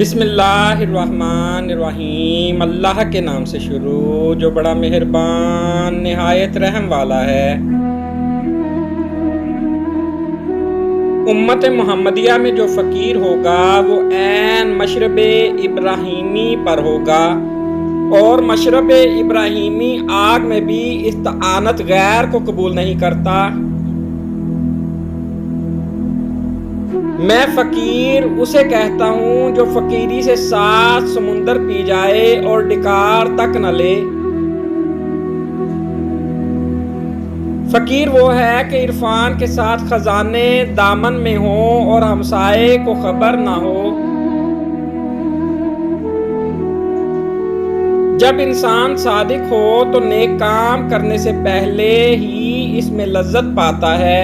بسم اللہ الرحمن الرحیم، اللہ کے نام سے شروع جو بڑا مہربان نہایت رحم والا ہے۔ امت محمدیہ میں جو فقیر ہوگا وہ عین مشرب ابراہیمی پر ہوگا، اور مشرب ابراہیمی آگ میں بھی استعانت غیر کو قبول نہیں کرتا۔ میں فقیر اسے کہتا ہوں جو فقیری سے 7 سمندر پی جائے اور ڈکار تک نہ لے۔ فقیر وہ ہے کہ عرفان کے ساتھ خزانے دامن میں ہوں اور ہمسائے کو خبر نہ ہو۔ جب انسان صادق ہو تو نیک کام کرنے سے پہلے ہی اس میں لذت پاتا ہے۔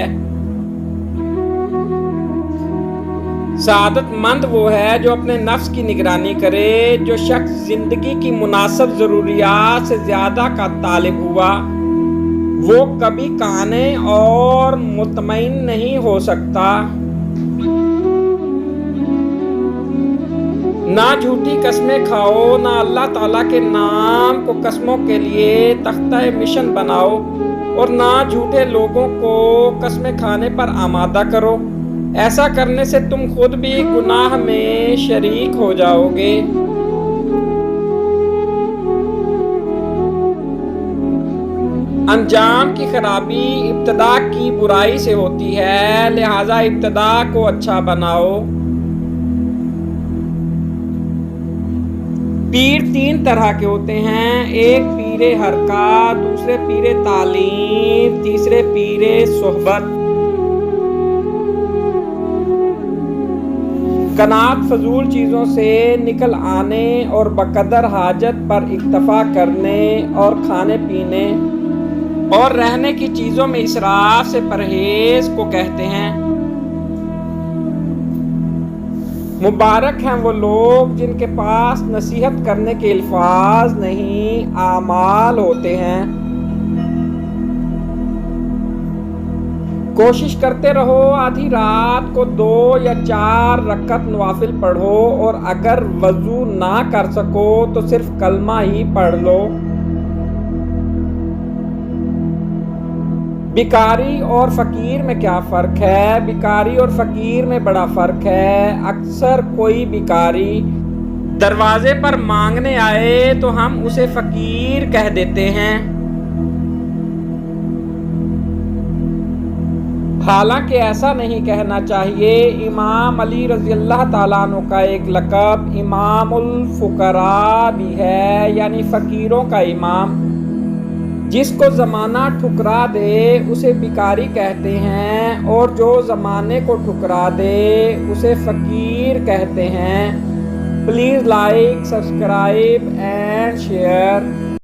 سعادت مند وہ ہے جو اپنے نفس کی نگرانی کرے۔ جو شخص زندگی کی مناسب ضروریات سے زیادہ کا طالب ہوا وہ کبھی قانع اور مطمئن نہیں ہو سکتا۔ نہ جھوٹی قسمیں کھاؤ، نہ اللہ تعالیٰ کے نام کو قسموں کے لیے تختہ مشن بناؤ، اور نہ جھوٹے لوگوں کو قسمیں کھانے پر آمادہ کرو۔ ایسا کرنے سے تم خود بھی گناہ میں شریک ہو جاؤ گے۔ انجام کی خرابی ابتدا کی برائی سے ہوتی ہے، لہذا ابتدا کو اچھا بناؤ۔ پیر 3 طرح کے ہوتے ہیں، ایک پیر حرکات، دوسرے پیر تعلیم، تیسرے پیر صحبت۔ قناعت فضول چیزوں سے نکل آنے اور بقدر حاجت پر اکتفا کرنے اور کھانے پینے اور رہنے کی چیزوں میں اسراف سے پرہیز کو کہتے ہیں۔ مبارک ہیں وہ لوگ جن کے پاس نصیحت کرنے کے الفاظ نہیں، اعمال ہوتے ہیں۔ کوشش کرتے رہو آدھی رات کو 2 یا 4 رکعت نوافل پڑھو، اور اگر وضو نہ کر سکو تو صرف کلمہ ہی پڑھ لو۔ بیکاری اور فقیر میں کیا فرق ہے؟ بیکاری اور فقیر میں بڑا فرق ہے۔ اکثر کوئی بیکاری دروازے پر مانگنے آئے تو ہم اسے فقیر کہہ دیتے ہیں، حالانکہ ایسا نہیں کہنا چاہیے۔ امام علی رضی اللہ تعالیٰ عنہ کا ایک لقب امام الفقراء بھی ہے، یعنی فقیروں کا امام۔ جس کو زمانہ ٹھکرا دے اسے بیکاری کہتے ہیں، اور جو زمانے کو ٹھکرا دے اسے فقیر کہتے ہیں۔ Please like, subscribe and share.